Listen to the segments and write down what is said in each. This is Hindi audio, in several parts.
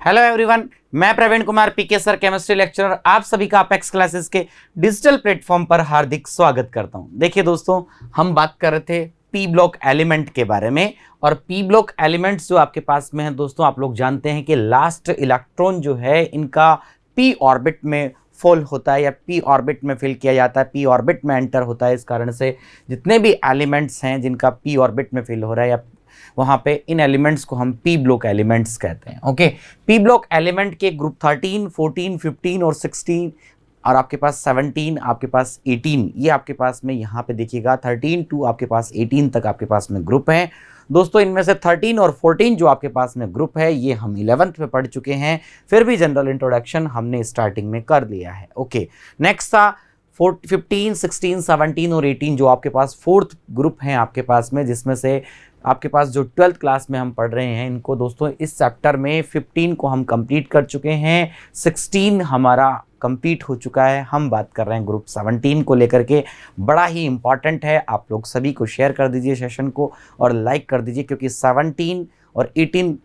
हेलो एवरीवन, मैं Praveen Kumar PK sir, chemistry lecturer, आप सभी का अपेक्स क्लासेस के डिजिटल प्लेटफॉर्म पर हार्दिक स्वागत करता हूं। देखिए दोस्तों, हम बात कर रहे थे पी ब्लॉक एलिमेंट के बारे में। और पी ब्लॉक एलिमेंट्स जो आपके पास में है दोस्तों, आप लोग जानते हैं कि लास्ट इलेक्ट्रॉन जो है इनका पी ऑर्बिट में फॉल होता है या पी ऑर्बिट में फिल किया जाता है, पी ऑर्बिट में एंटर होता है। इस कारण से जितने भी एलिमेंट्स हैं जिनका पी ऑर्बिट में फिल हो रहा है या वहां पे, इन एलिमेंट्स को हम पी ब्लॉक एलिमेंट्स कहते हैं। ओके, पी ब्लॉक एलिमेंट के ग्रुप 13, 14, 15 और 16 और आपके पास 17, आपके पास 18, ये आपके पास में यहाँ पे देखिएगा 13 टू आपके पास 18 तक आपके पास में ग्रुप हैं दोस्तों। इनमें से 13 और 14 जो आपके पास में ग्रुप है ये हम 11th में पढ़ चुके हैं, फिर भी जनरल इंट्रोडक्शन हमने स्टार्टिंग में कर लिया है। ओके, नेक्स्ट था 15, 16, 17 और 18 जो आपके पास फोर्थ ग्रुप हैं आपके पास में, जिसमें से आपके पास जो 12th क्लास में हम पढ़ रहे हैं इनको दोस्तों, इस चैप्टर में 15 को हम कंप्लीट कर चुके हैं, 16 हमारा कंप्लीट हो चुका है। हम बात कर रहे हैं ग्रुप 17 को लेकर के। बड़ा ही इंपॉर्टेंट है, आप लोग सभी को शेयर कर दीजिए सेशन को और लाइक कर दीजिए, क्योंकि 17 और 18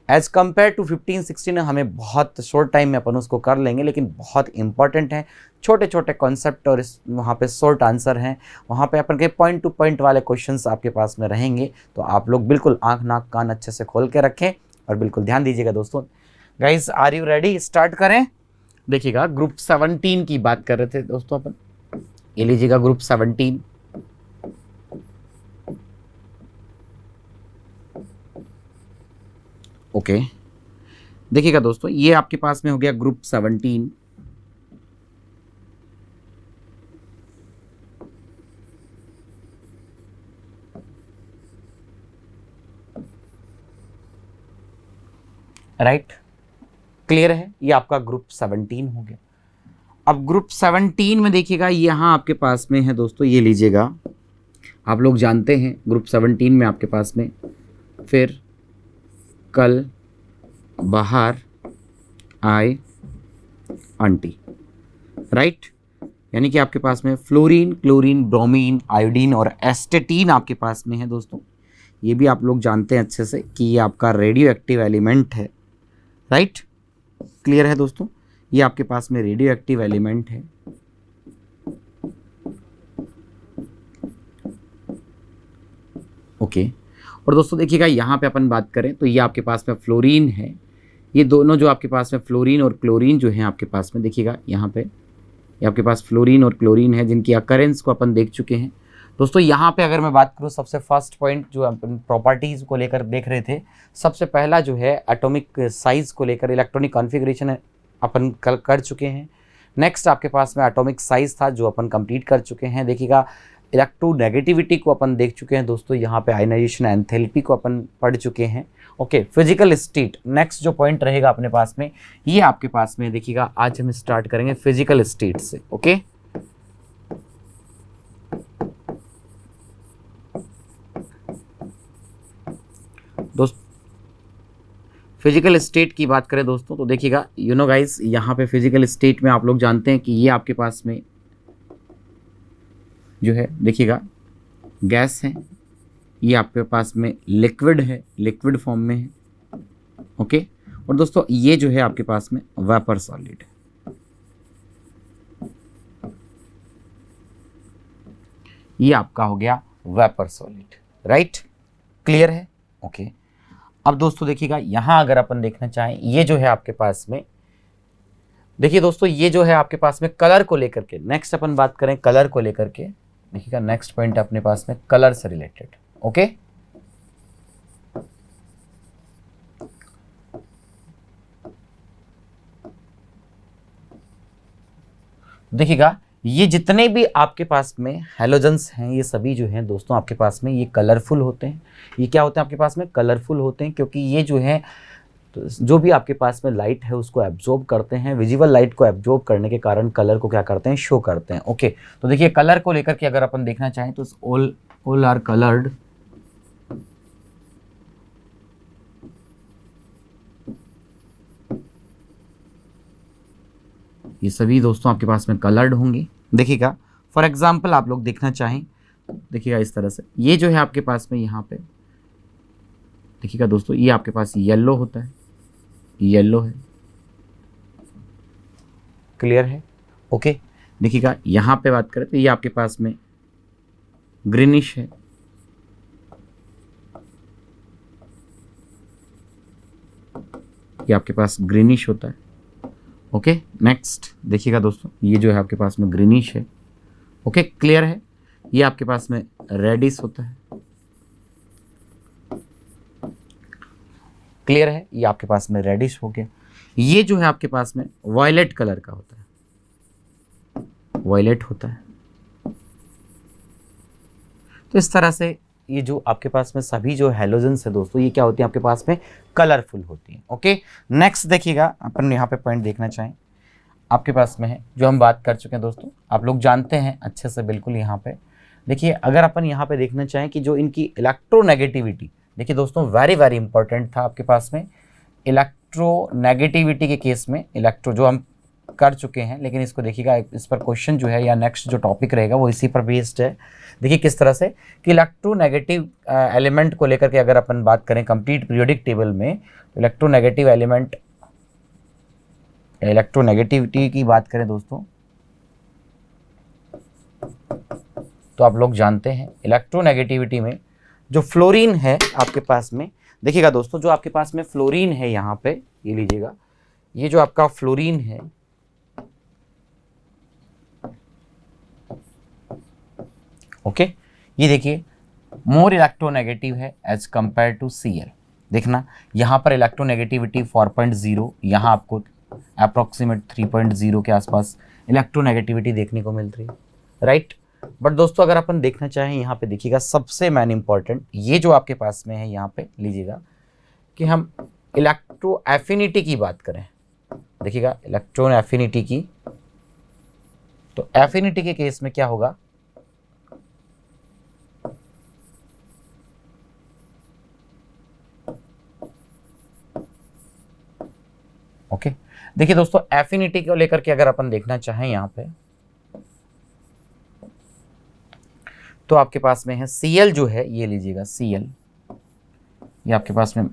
एज कम्पेयर टू 15, 16 हमें बहुत शॉर्ट टाइम में अपन उसको कर लेंगे, लेकिन बहुत इंपॉर्टेंट है। छोटे छोटे कॉन्सेप्ट और वहाँ पे शॉर्ट आंसर हैं, वहाँ पे अपन के पॉइंट टू पॉइंट वाले क्वेश्चंस आपके पास में रहेंगे। तो आप लोग बिल्कुल आंख नाक कान अच्छे से खोल के रखें और बिल्कुल ध्यान दीजिएगा दोस्तों। Guys, are you ready? Start करें। देखिएगा, ग्रुप 17 की बात कर रहे थे दोस्तों अपन। ये लीजिएगा ग्रुप 17। ओके, देखिएगा दोस्तों, ये आपके पास में हो गया ग्रुप 17। राइट, क्लियर है? ये आपका ग्रुप 17 हो गया। अब ग्रुप 17 में देखिएगा, यहां आपके पास में है दोस्तों, ये लीजिएगा, आप लोग जानते हैं ग्रुप 17 में आपके पास में फिर कल बाहर आए आंटी। राइट, यानी कि आपके पास में फ्लोरीन, क्लोरीन, ब्रोमीन, आयोडीन और एस्टेटीन आपके पास में है दोस्तों। ये भी आप लोग जानते हैं अच्छे से कि ये आपका रेडियो एक्टिव एलिमेंट है। राइट, क्लियर है दोस्तों? ये आपके पास में रेडियो एक्टिव एलिमेंट है। ओके, और दोस्तों देखिएगा, यहाँ पे अपन बात करें तो ये आपके पास में फ्लोरीन है। ये दोनों जो आपके पास में फ्लोरीन और क्लोरीन जो है आपके पास में, देखिएगा यहाँ पे ये आपके पास फ्लोरीन और क्लोरीन है, जिनकी अकरेंस को अपन देख चुके हैं दोस्तों। यहाँ पे अगर मैं बात करूँ, सबसे फर्स्ट पॉइंट जो अपन प्रॉपर्टीज़ को लेकर देख रहे थे, सबसे पहला जो है एटॉमिक साइज को लेकर इलेक्ट्रॉनिक कॉन्फ़िगरेशन अपन कल कर चुके हैं। नेक्स्ट आपके पास में एटॉमिक साइज था जो अपन कंप्लीट कर चुके हैं। देखिएगा, इलेक्ट्रोनेगेटिविटी को अपन देख चुके हैं दोस्तों। यहाँ पे आयनाइजेशन एंथैल्पी को अपन पढ़ चुके हैं। ओके, फिजिकल स्टेट नेक्स्ट जो पॉइंट रहेगा अपने पास में, ये आपके पास में देखिएगा, आज हम स्टार्ट करेंगे फिजिकल स्टेट से। ओके, दोस्त फिजिकल स्टेट की बात करें दोस्तों तो देखिएगा, यू नो गाइस, यहाँ पे फिजिकल स्टेट में आप लोग जानते हैं कि ये आपके पास में जो है, देखिएगा, गैस है, ये आपके पास में लिक्विड है, लिक्विड फॉर्म में है। ओके, और दोस्तों ये जो है आपके पास में वेपर सॉलिड है। ये आपका हो गया वेपर सॉलिड। राइट, क्लियर है? ओके, अब दोस्तों देखिएगा, यहां अगर अपन देखना चाहें, ये जो है आपके पास में, देखिए दोस्तों, ये जो है आपके पास में कलर को लेकर के, नेक्स्ट अपन बात करें कलर को लेकर के। देखिएगा, नेक्स्ट पॉइंट अपने पास में कलर से रिलेटेड। ओके, देखिएगा, ये जितने भी आपके पास में हैलोजन्स हैं, ये सभी जो हैं दोस्तों आपके पास में ये कलरफुल होते हैं। ये क्या होते हैं आपके पास में? कलरफुल होते हैं, क्योंकि ये जो है, तो जो भी आपके पास में लाइट है उसको एब्जॉर्ब करते हैं। विजिबल लाइट को एब्जॉर्ब करने के कारण कलर को क्या करते हैं? शो करते हैं। ओके, तो देखिए, कलर को लेकर के अगर अपन देखना चाहें तो ऑल आर कलर्ड। ये सभी दोस्तों आपके पास में कलर्ड होंगे। देखिएगा, फॉर एग्जाम्पल आप लोग देखना चाहें, देखिएगा इस तरह से, ये जो है आपके पास में यहाँ पे देखिएगा दोस्तों, ये आपके पास येलो होता है, येलो है, क्लियर है। ओके, देखिएगा यहाँ पे बात करें तो ये आपके पास में ग्रीनिश है, ये आपके पास ग्रीनिश होता है। ओके, नेक्स्ट देखिएगा दोस्तों, ये जो है आपके पास में ग्रीनिश है। ओके, क्लियर है। ये आपके पास में रेडिश होता है, क्लियर है। ये आपके पास में रेडिश हो गया। ये जो है आपके पास में वायलेट कलर का होता है, वायलेट होता है। तो इस तरह से ये जो आपके पास में सभी जो हैलोजेंस है दोस्तों, ये क्या होती है आपके पास में, कलरफुल होती हैं। ओके, नेक्स्ट देखिएगा, अपन यहाँ पे पॉइंट देखना चाहें, आपके पास में है जो हम बात कर चुके हैं दोस्तों, आप लोग जानते हैं अच्छे से बिल्कुल। यहाँ पे देखिए, अगर अपन यहाँ पे देखना चाहें कि जो इनकी इलेक्ट्रोनेगेटिविटी, देखिए दोस्तों वेरी वेरी इंपॉर्टेंट था आपके पास में इलेक्ट्रोनेगेटिविटी के केस में, इलेक्ट्रो जो हम कर चुके हैं, लेकिन इसको देखिएगा, इस पर क्वेश्चन जो है या नेक्स्ट जो टॉपिक रहेगा वो इसी पर बेस्ड है। देखिए किस तरह से कि इलेक्ट्रोनेगेटिव एलिमेंट को लेकर के अगर अपन बात करें कंप्लीट पीरियोडिक टेबल में, इलेक्ट्रोनेगेटिव एलिमेंट, इलेक्ट्रोनेगेटिविटी की बात करें दोस्तों, तो आप लोग जानते हैं इलेक्ट्रोनेगेटिविटी में जो फ्लोरीन है आपके पास में, देखिएगा दोस्तों जो आपके पास में फ्लोरीन है यहाँ पे, ये लीजिएगा, ये जो आपका फ्लोरीन है, ओके, ये देखिए मोर इलेक्ट्रोनेगेटिव है एज कंपेयर टू Cl। देखना यहाँ पर इलेक्ट्रोनेगेटिविटी 4.0, यहाँ आपको अप्रोक्सीमेट 3.0 के आसपास इलेक्ट्रोनेगेटिविटी देखने को मिल रही है, राइट। बट दोस्तों अगर अपन देखना चाहें यहाँ पे देखिएगा, सबसे मेन इंपॉर्टेंट ये जो आपके पास में है यहाँ पे लीजिएगा कि हम इलेक्ट्रो एफिनिटी की बात करें, देखिएगा इलेक्ट्रॉन एफिनिटी की, तो एफिनिटी के केस में क्या होगा, ओके। देखिए दोस्तों एफिनिटी को लेकर के अगर अपन देखना चाहें यहाँ पे, तो आपके पास में है Cl जो है, ये लीजिएगा Cl, ये आपके पास में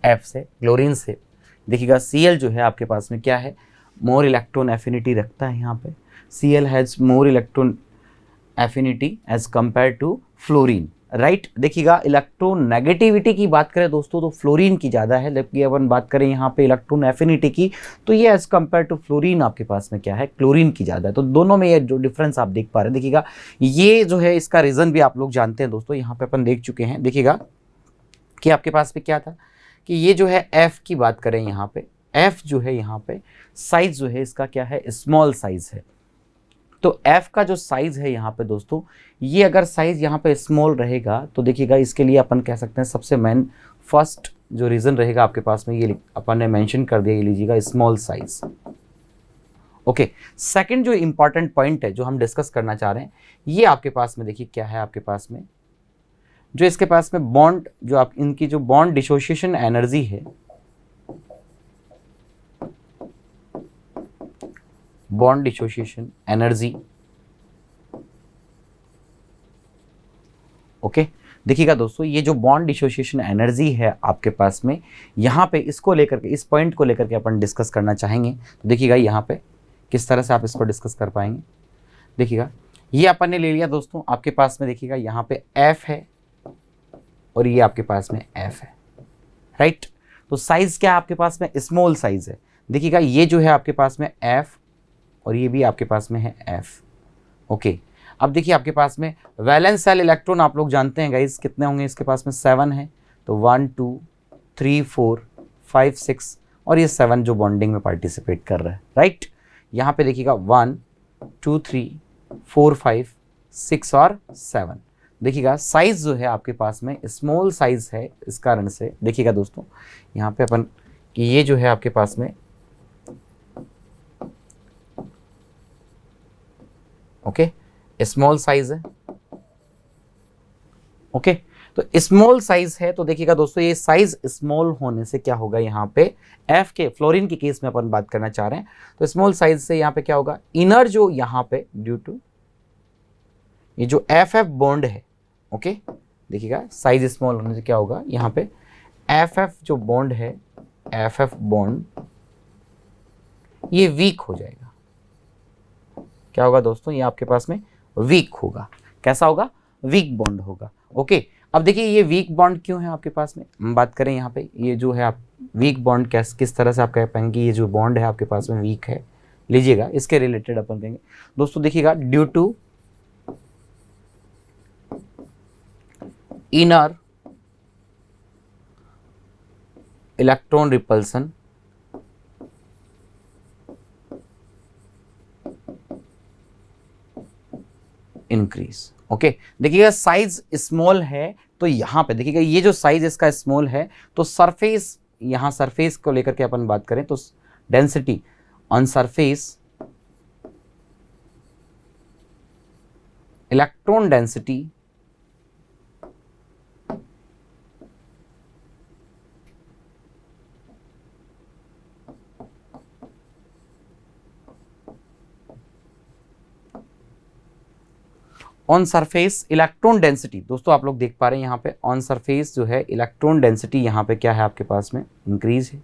F से क्लोरीन से, देखिएगा Cl जो है आपके पास में क्या है, मोर इलेक्ट्रॉन एफिनिटी रखता है। यहाँ पे Cl has more electron affinity as compare to fluorine, right. देखिएगा इलेक्ट्रोनेगेटिविटी की बात करें दोस्तों तो फ्लोरीन की ज़्यादा है, जबकि अपन बात करें यहाँ पे इलेक्ट्रॉन एफिनिटी की, तो ये एज कंपेयर टू फ्लोरीन आपके पास में क्या है, क्लोरीन की ज़्यादा है। तो दोनों में ये जो डिफरेंस आप देख पा रहे हैं, देखिएगा ये जो है इसका रीज़न भी आप लोग जानते हैं दोस्तों, यहाँ पे अपन देख चुके हैं। देखिएगा कि आपके पास में क्या था कि ये जो है F की बात करें यहाँ पे, F जो है यहाँ पे साइज जो है इसका क्या है, स्मॉल साइज है। तो F का जो साइज है यहाँ पे दोस्तों, ये अगर साइज यहाँ पे स्मॉल रहेगा तो देखिएगा इसके लिए अपन कह सकते हैं सबसे मेन फर्स्ट जो रीज़न रहेगा आपके पास में, ये अपन ने मेंशन कर दिया, ये लीजिएगा स्मॉल साइज। ओके, सेकंड जो इंपॉर्टेंट पॉइंट है जो हम डिस्कस करना चाह रहे हैं, ये आपके पास में देखिए क्या है, आपके पास में जो इसके पास में बॉन्ड, जो आप इनकी जो बॉन्ड डिसोसिएशन एनर्जी है, बॉन्ड डिसोसिएशन एनर्जी, ओके। देखिएगा दोस्तों ये जो बॉन्ड डिसोसिएशन एनर्जी है आपके पास में, यहाँ पे इसको लेकर के, इस पॉइंट को लेकर के अपन डिस्कस करना चाहेंगे। तो देखिएगा यहाँ पे किस तरह से आप इसको डिस्कस कर पाएंगे। देखिएगा ये अपन ने ले लिया दोस्तों, आपके पास में देखिएगा यहाँ पे F है और ये आपके पास में F है, राइट। तो साइज क्या है आपके पास में, स्मॉल साइज है। देखिएगा ये जो है आपके पास में F और ये भी आपके पास में है F, ओके। अब देखिए आपके पास में वैलेंस सेल इलेक्ट्रॉन आप लोग जानते हैं गाइस कितने होंगे, इसके पास में 7 है। तो 1 2 3 4 5 6 और ये 7 जो बॉन्डिंग में पार्टिसिपेट कर रहा है, राइट। यहाँ पे देखिएगा 1 2 3 4 5 6 और 7। देखिएगा साइज जो है आपके पास में स्मॉल साइज है, इस कारण से देखिएगा दोस्तों यहाँ पे अपन कि ये जो है आपके पास में, ओके, स्मॉल साइज है, ओके। तो स्मॉल साइज है, तो देखिएगा दोस्तों ये साइज स्मॉल होने से क्या होगा, यहाँ पे F के फ्लोरीन के केस में अपन बात करना चाह रहे हैं, तो स्मॉल साइज से यहाँ पे क्या होगा, इनर जो यहाँ पे ड्यू टू ये जो FF बॉन्ड है, ओके। देखिएगा साइज स्मॉल होने से क्या होगा, यहाँ पे एफ जो बॉन्ड है, एफ बॉन्ड ये वीक हो जाएगा। क्या होगा दोस्तों, ये आपके पास में वीक होगा। कैसा होगा, वीक बॉन्ड होगा। ओके, अब देखिए ये वीक बॉन्ड क्यों है आपके पास में, हम बात करें यहाँ पे ये जो है आप वीक बॉन्ड किस तरह से आप कह पाएंगे ये जो बॉन्ड है आपके पास में वीक है, लीजिएगा इसके रिलेटेड अपन कहेंगे दोस्तों। देखिएगा due to inner electron repulsion increase. Okay, देखिएगा साइज स्मॉल है तो यहां पे देखिएगा ये जो साइज इसका स्मॉल है तो सरफेस, यहां सरफेस को लेकर के अपन बात करें तो density on surface, electron density on surface electron density, दोस्तों आप लोग देख पा रहे हैं यहाँ पे ऑन सरफेस जो है इलेक्ट्रॉन डेंसिटी यहाँ पे क्या है आपके पास में इंक्रीज है।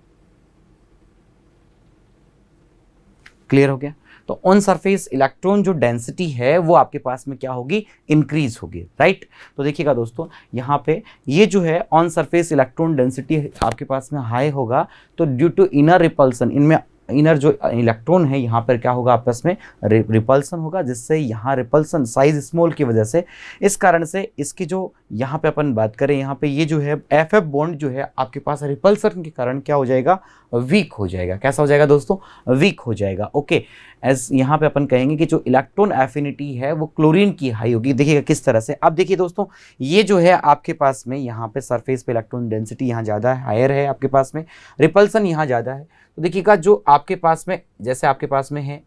क्लियर हो गया, तो ऑन सरफेस इलेक्ट्रॉन जो डेंसिटी है वो आपके पास में क्या होगी, इंक्रीज होगी। राइट, तो देखिएगा दोस्तों यहाँ पे ये जो है ऑन सरफेस इलेक्ट्रॉन डेंसिटी आपके पास में हाई होगा तो ड्यू टू इनर रिपल्सन, इनमें इनर जो इलेक्ट्रॉन है यहाँ पर क्या होगा आपस में रिपल्सन होगा, जिससे यहाँ रिपल्सन साइज स्मॉल की वजह से, इस कारण से इसकी जो यहाँ पे अपन बात करें यहाँ पे ये जो है एफ बॉन्ड जो है आपके पास रिपल्सन के कारण क्या हो जाएगा, वीक हो जाएगा। कैसा हो जाएगा दोस्तों, वीक हो जाएगा। ओके, एज यहाँ पे अपन कहेंगे कि जो इलेक्ट्रॉन एफिनिटी है वो क्लोरीन की हाई होगी। देखिएगा किस तरह से, अब देखिए दोस्तों ये जो है आपके पास में यहाँ पे सरफेस पे इलेक्ट्रॉन डेंसिटी यहाँ ज़्यादा है, हायर है आपके पास में, रिपल्सन यहाँ ज़्यादा है। तो देखिएगा जो आपके पास में, जैसे आपके पास में है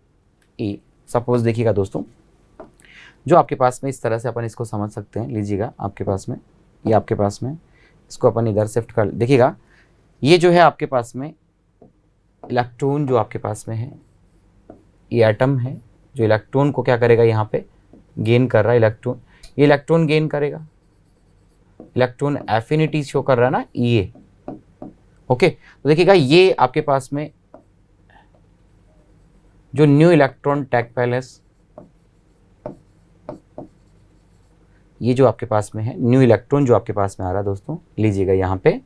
ए, सपोज देखिएगा दोस्तों जो आपके पास में इस तरह से अपन इसको समझ सकते हैं, लीजिएगा आपके पास में ये आपके पास में इसको अपन इधर शिफ्ट कर, देखिएगा ये जो है आपके पास में इलेक्ट्रॉन जो आपके पास में है ये एटम है जो इलेक्ट्रॉन को क्या करेगा यहाँ पे गेन कर रहा है, इलेक्ट्रॉन ये इलेक्ट्रॉन गेन करेगा, इलेक्ट्रॉन एफिनिटी शो कर रहा है ना ये। ओके, तो देखिएगा ये आपके पास में जो न्यू इलेक्ट्रॉन टैक पैलेस, ये जो आपके पास में है न्यू इलेक्ट्रॉन जो आपके पास में आ रहा है दोस्तों, लीजिएगा यहाँ पे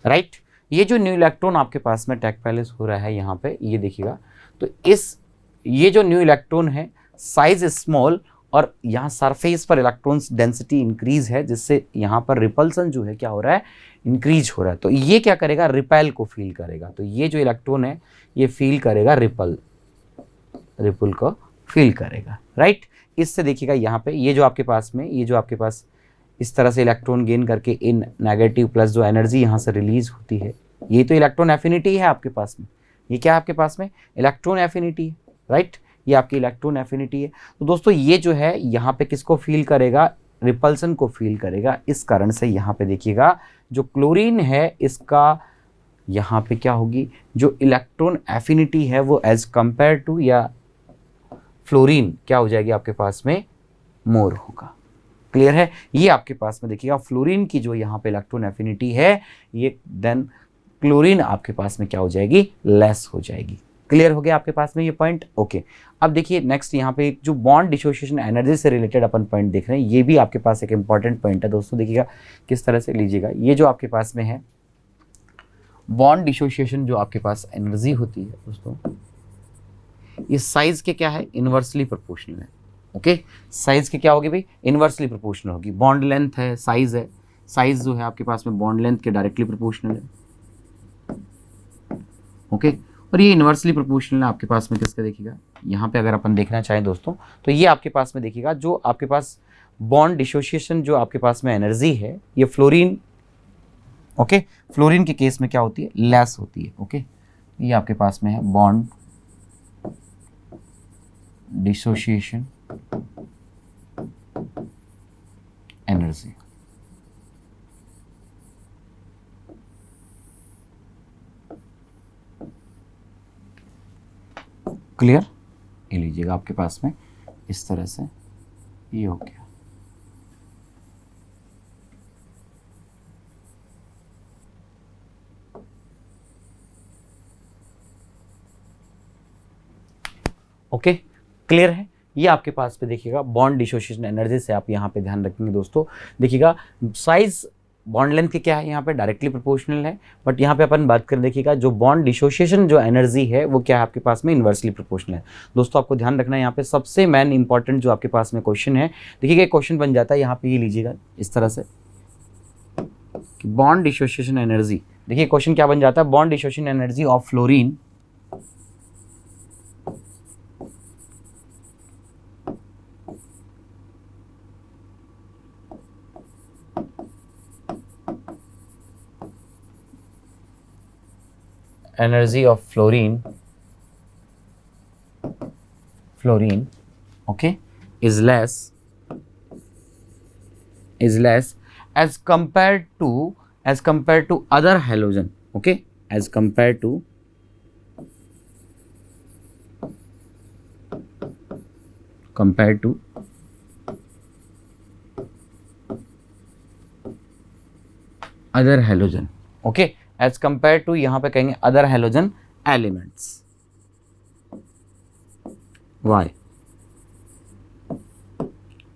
राइट, ये जो न्यू इलेक्ट्रॉन आपके पास में टैक पैलेस हो रहा है यहाँ पे, ये देखिएगा तो ये जो न्यू इलेक्ट्रॉन है साइज स्मॉल और यहाँ सरफेस पर इलेक्ट्रॉन्स डेंसिटी इंक्रीज है, जिससे यहाँ पर रिपल्सन जो है क्या हो रहा है, इंक्रीज हो रहा है। तो ये क्या करेगा, रिपेल को फील करेगा। तो ये जो इलेक्ट्रॉन है ये फील करेगा रिपल को फील करेगा। राइट, इससे देखिएगा यहाँ पे ये जो आपके पास में, ये जो आपके पास इस तरह से इलेक्ट्रॉन गेन करके इन नेगेटिव प्लस जो एनर्जी यहाँ से रिलीज होती है, ये तो इलेक्ट्रॉन एफिनिटी है आपके पास में। ये क्या है आपके पास में, इलेक्ट्रॉन एफिनिटी है। राइट, ये आपकी इलेक्ट्रॉन एफिनिटी है। तो दोस्तों ये जो है यहाँ पे किसको फील करेगा, रिपल्सन को फील करेगा। इस कारण से यहाँ पे देखिएगा जो क्लोरीन है इसका यहाँ पे क्या होगी, जो इलेक्ट्रॉन एफिनिटी है वो एज कंपेयर टू या फ्लोरीन क्या हो जाएगी आपके पास में, मोर होगा। क्लियर है, ये आपके पास में देखिएगा फ्लोरीन की जो यहाँ पे इलेक्ट्रॉन एफिनिटी है ये देन क्लोरीन आपके पास में क्या हो जाएगी, लेस हो जाएगी। क्लियर हो गया आपके पास में ये पॉइंट। ओके, अब देखिए नेक्स्ट यहाँ पे एक जो बॉन्ड डिसोसिएशन एनर्जी से रिलेटेड अपन पॉइंट देख रहे हैं, ये भी आपके पास एक इंपॉर्टेंट पॉइंट है दोस्तों। देखिएगा किस तरह से, लीजिएगा ये जो आपके पास में है बॉन्ड डिसोसिएशन जो आपके पास एनर्जी होती है दोस्तों, ये साइज के क्या है, इनवर्सली प्रोपोर्शनल है। ओके, साइज के क्या होगी भाई, इनवर्सली प्रोपोर्शनल होगी। बॉन्ड लेंथ है, साइज जो है आपके पास में बॉन्ड लेंथ के डायरेक्टली प्रोपोर्शनल है। ओके, और ये इनवर्सली प्रोपोर्शनल है आपके पास में किसका, देखिएगा यहाँ पे अगर अपन देखना चाहें दोस्तों तो ये आपके पास में देखिएगा जो आपके पास बॉन्ड डिसोसिएशन जो आपके पास में एनर्जी है ये फ्लोरीन, ओके, फ्लोरीन के केस में क्या होती है, लेस होती है। ओके, ये आपके पास में है बॉन्ड डिसोसिएशन एनर्जी। क्लियर, ये लीजिएगा आपके पास में इस तरह से ये हो गया। ओके, क्लियर है। ये आपके पास पे देखिएगा बॉन्ड डिसोसिएशन एनर्जी से आप यहाँ पे ध्यान रखेंगे दोस्तों। देखिएगा साइज बॉन्ड लेंथ के क्या है यहाँ पे डायरेक्टली प्रोपोर्शनल है, बट यहाँ पे अपन बात करें देखिएगा जो बॉन्ड डिसोसिएशन जो एनर्जी है वो क्या है आपके पास में इन्वर्सली प्रोपोर्शनल है। दोस्तों आपको ध्यान रखना है यहाँ पे सबसे मेन इंपॉर्टेंट जो आपके पास में क्वेश्चन है, देखिएगा क्वेश्चन बन जाता है यहाँ पे, ये लीजिएगा इस तरह से बॉन्ड डिसोसिएशन एनर्जी। देखिए क्वेश्चन क्या बन जाता है, bond dissociation energy of fluorine energy of fluorine okay is less as compared to other halogen, okay, as compared to other halogen, okay, as compare to यहाँ पे कहेंगे other halogen elements. Why,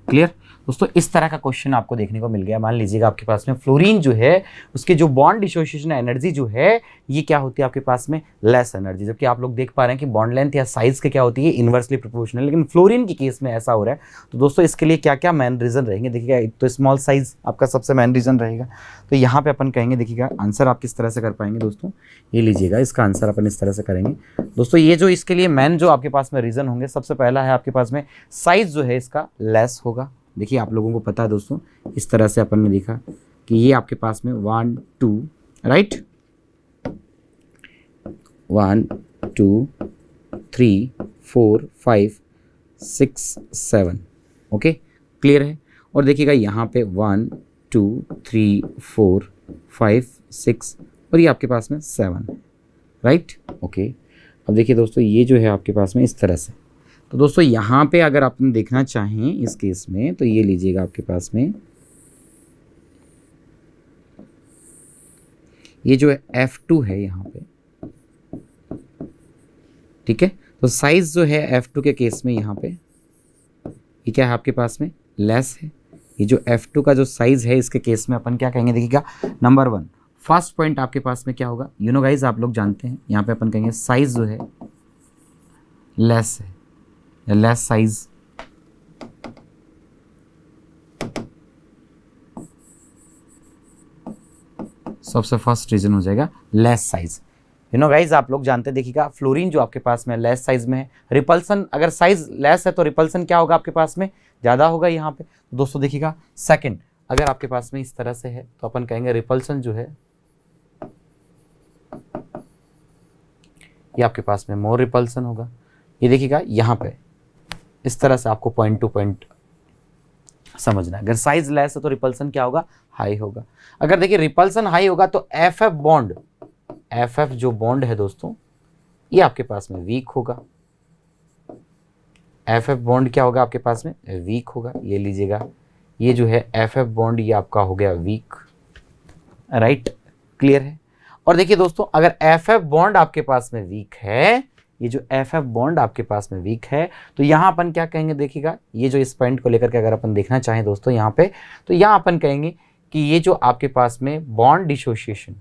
clear दोस्तों। इस तरह का क्वेश्चन आपको देखने को मिल गया। मान लीजिएगा आपके पास में फ्लोरीन जो है उसके जो बॉन्ड डिसोसिएशन एनर्जी जो है ये क्या होती है आपके पास में लेस एनर्जी, जबकि आप लोग देख पा रहे हैं कि बॉन्ड लेंथ या साइज के क्या होती है इन्वर्सली प्रोपोर्शनल, लेकिन फ्लोरीन के केस में ऐसा हो रहा है। तो दोस्तों इसके लिए क्या क्या मेन रीजन रहेंगे, देखिएगा एक तो स्मॉल साइज आपका सबसे मेन रीजन रहेगा। तो यहाँ पे अपन कहेंगे देखिएगा आंसर आप किस तरह से कर पाएंगे दोस्तों, ये लीजिएगा इसका आंसर अपन इस तरह से करेंगे दोस्तों। ये जो इसके लिए मेन जो आपके पास में रीजन होंगे, सबसे पहला है आपके पास में साइज जो है इसका लेस होगा। देखिए आप लोगों को पता है दोस्तों, इस तरह से अपन ने देखा कि ये आपके पास में 1 2 राइट 1 2 3 4 5 6 7 ओके, क्लियर है। और देखिएगा यहाँ पे 1 2 3 4 5 6 और ये आपके पास में 7 राइट ओके। अब देखिए दोस्तों ये जो है आपके पास में इस तरह से, तो दोस्तों यहाँ पे अगर आप देखना चाहें इस केस में तो ये लीजिएगा आपके पास में ये जो F2 है यहाँ पे, ठीक है। तो साइज जो है F2 के केस में यहाँ पे ये क्या है आपके पास में लेस है। ये जो F2 का जो साइज है इसके केस में अपन क्या कहेंगे, देखिएगा नंबर 1 फर्स्ट पॉइंट आपके पास में क्या होगा, यू नो गाइज आप लोग जानते हैं यहाँ पे अपन कहेंगे साइज जो है लेस है, लेस साइज। सबसे फर्स्ट रीजन हो जाएगा less size. You know guys आप लोग जानते हैं, देखिएगा फ्लोरीन जो आपके पास में लेस साइज में है, रिपल्सन अगर साइज लेस है तो रिपल्सन क्या होगा आपके पास में ज्यादा होगा यहाँ पे। दोस्तों देखिएगा सेकंड अगर आपके पास में इस तरह से है तो अपन कहेंगे रिपल्सन जो है ये आपके पास में मोर रिपल्सन होगा। ये देखिएगा यहाँ पे इस तरह से आपको पॉइंट टू पॉइंट समझना है। अगर साइज लेस है तो रिपल्सन क्या होगा हाई होगा। अगर देखिए रिपल्सन हाई होगा तो एफ जो बॉन्ड है दोस्तों ये आपके पास में वीक होगा। एफ बॉन्ड क्या होगा आपके पास में वीक होगा। ये लीजिएगा ये जो है एफ बॉन्ड ये आपका हो गया वीक, राइट क्लियर है। और देखिए दोस्तों अगर एफ बॉन्ड आपके पास में वीक है, ये जो एफ बॉन्ड आपके पास में वीक है तो यहाँ अपन क्या कहेंगे, देखिएगा ये जो इस पॉइंट को लेकर के अगर अपन देखना चाहें दोस्तों यहाँ पे, तो यहाँ अपन कहेंगे कि ये जो आपके पास में बॉन्ड डिसोसिएशन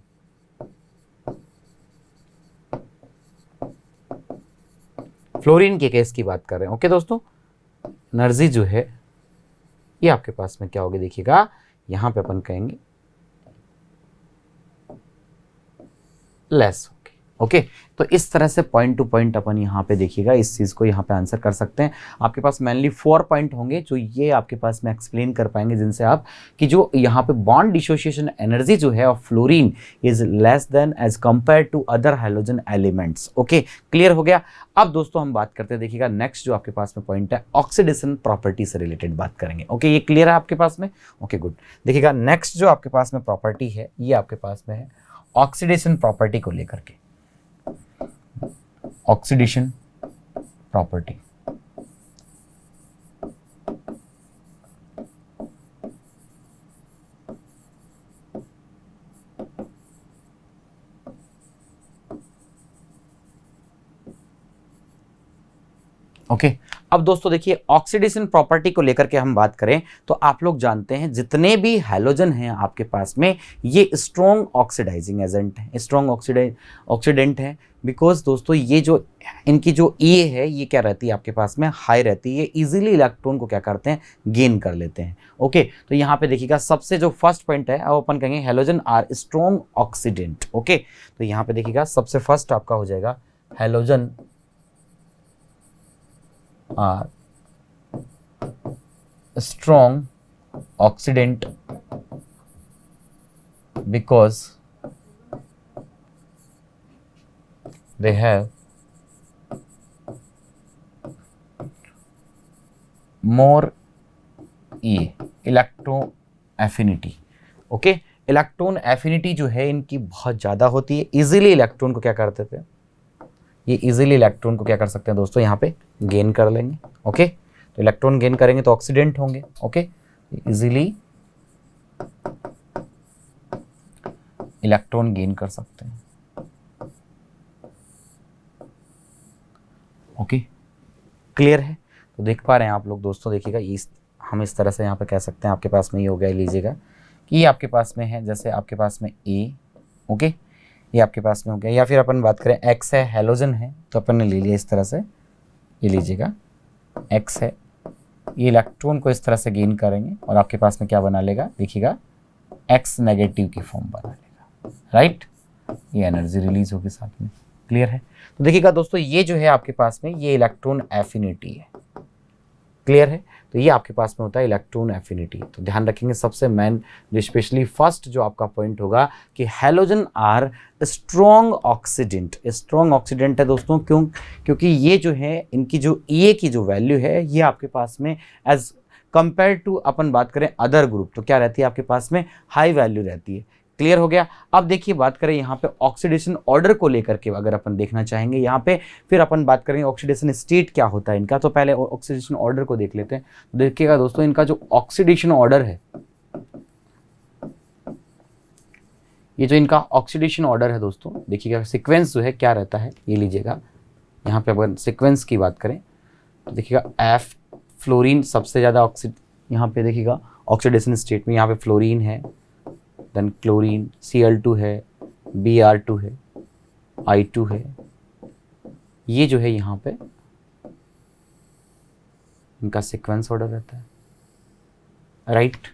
फ्लोरीन के केस की बात कर रहे हैं ओके दोस्तों, एनर्जी जो है ये आपके पास में क्या होगी, देखिएगा यहाँ पे अपन कहेंगे लेस होगी ओके। तो इस तरह से पॉइंट टू पॉइंट अपन यहाँ पे देखिएगा इस चीज़ को यहाँ पे आंसर कर सकते हैं। आपके पास मेनली 4 पॉइंट होंगे जो ये आपके पास में एक्सप्लेन कर पाएंगे, जिनसे आप कि जो यहाँ पे बॉन्ड डिसोसिएशन एनर्जी जो है of fluorine is less than as compare to other halogen elements okay, clear हो गया। अब दोस्तों हम बात करते हैं, देखिएगा नेक्स्ट जो आपके पास में पॉइंट है ऑक्सीडेशन प्रॉपर्टी से रिलेटेड बात करेंगे ओके। ये क्लियर है आपके पास में ओके गुड। देखिएगा नेक्स्ट जो आपके पास में प्रॉपर्टी है ये आपके पास में है ऑक्सीडेशन प्रॉपर्टी को लेकर के, ऑक्सीडेशन प्रॉपर्टी ओके अब दोस्तों देखिए ऑक्सीडेशन प्रॉपर्टी को लेकर के हम बात करें तो आप लोग जानते हैं जितने भी हैलोजन हैं आपके पास में ये स्ट्रॉन्ग ऑक्सीडाइजिंग एजेंट है, स्ट्रॉन्ग ऑक्सीडेंट है। बिकॉज दोस्तों ये जो इनकी जो ए है ये क्या रहती है आपके पास में हाई रहती है, ये इजीली इलेक्ट्रॉन को क्या करते हैं गेन कर लेते हैं। ओके तो यहाँ पे देखिएगा सबसे जो फर्स्ट पॉइंट है वो अपन कहेंगे halogen are strong oxidant. Okay तो यहाँ पे देखिएगा सबसे फर्स्ट आपका हो जाएगा halogen are strong oxidant because they have more E electron affinity। Okay electron affinity जो है इनकी बहुत ज़्यादा होती है, इजीली इलेक्ट्रॉन को क्या करते थे, ये इजीली इलेक्ट्रॉन को क्या कर सकते हैं दोस्तों यहाँ पे गेन कर लेंगे। ओके तो इलेक्ट्रॉन गेन करेंगे तो ऑक्सीडेंट होंगे। ओके इजीली इलेक्ट्रॉन गेन कर सकते हैं। ओके क्लियर है। तो देख पा रहे हैं आप लोग दोस्तों, देखिएगा हम इस तरह से यहाँ पे कह सकते हैं आपके पास में ये हो गया, लीजिएगा कि ये आपके पास में है, जैसे आपके पास में ए, ओके ये आपके पास में हो गया, या फिर अपन बात करें एक्स है हैलोजन है तो अपन ने ले लिया इस तरह से, ये लीजिएगा एक्स है, ये इलेक्ट्रॉन को इस तरह से गेन करेंगे और आपके पास में क्या बना लेगा, देखिएगा एक्स नेगेटिव की फॉर्म बना लेगा, राइट, ये एनर्जी रिलीज होगी साथ में। क्लियर है। तो देखिएगा दोस्तों ये जो है आपके पास में ये इलेक्ट्रॉन एफिनिटी है। क्लियर है। तो ये आपके पास में होता है इलेक्ट्रॉन एफिनिटी। तो ध्यान रखेंगे सबसे मेन स्पेशली फर्स्ट जो आपका पॉइंट होगा कि halogen are strong oxidant. Strong oxidant है दोस्तों, क्योंकि ये जो है इनकी जो ए की जो वैल्यू है ये आपके पास में एज कंपेयर टू अपन बात करें अदर ग्रुप तो क्या रहती है आपके पास में हाई वैल्यू रहती है। क्लियर हो गया। अब देखिए बात करें यहाँ पे ऑक्सीडेशन ऑर्डर को लेकर के, अगर अपन देखना चाहेंगे यहाँ पे, फिर अपन बात करेंगे ऑक्सीडेशन स्टेट क्या होता है इनका। तो पहले ऑक्सीडेशन ऑर्डर को देख लेते हैं। तो देखिएगा दोस्तों इनका जो ऑक्सीडेशन ऑर्डर है, ये जो इनका ऑक्सीडेशन ऑर्डर है दोस्तों, देखिएगा सीक्वेंस जो है क्या रहता है, ये लीजिएगा यहाँ पे अगर सीक्वेंस की बात करें तो देखिएगा एफ फ्लोरीन सबसे ज़्यादा यहाँ पे देखिएगा ऑक्सीडेशन स्टेट में यहाँ पे फ्लोरीन है, देन क्लोरीन, Cl2 है, Br2 है, I2 है, ये जो है यहाँ पे इनका सीक्वेंस ऑर्डर रहता है, राइट।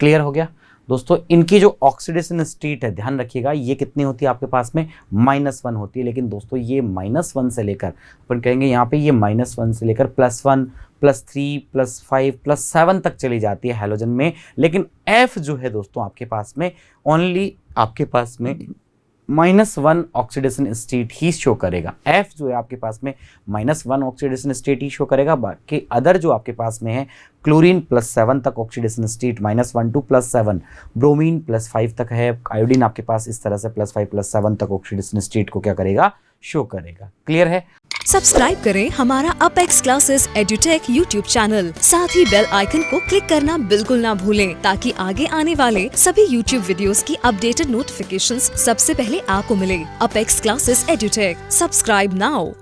क्लियर हो गया दोस्तों। इनकी जो ऑक्सीडेशन स्टेट है ध्यान रखिएगा ये कितनी होती है आपके पास में -1 होती है। लेकिन दोस्तों ये -1 से लेकर अपन कहेंगे यहाँ पे ये -1 से लेकर +1 +3 +5 +7 तक चली जाती है हैलोजन में। लेकिन F जो है दोस्तों आपके पास में ओनली आपके पास में -1 ऑक्सीडेशन स्टेट ही शो करेगा। F जो है आपके पास में -1 ऑक्सीडेशन स्टेट ही शो करेगा। बाकी अदर जो आपके पास में है क्लोरीन +7 तक ऑक्सीडेशन स्टेट, -1 to +7, ब्रोमीन +5 तक है, आयोडीन आपके पास इस तरह से +5 +7 तक ऑक्सीडेशन स्टेट को क्या करेगा, शो करेगा। क्लियर है। सब्सक्राइब करें हमारा apex classes edutech YouTube channel, साथ ही बेल आइकन को क्लिक करना बिल्कुल ना भूलें ताकि आगे आने वाले सभी यूट्यूब वीडियोस की अपडेटेड नोटिफिकेशंस सबसे पहले आपको मिले। Apex classes edutech, subscribe now.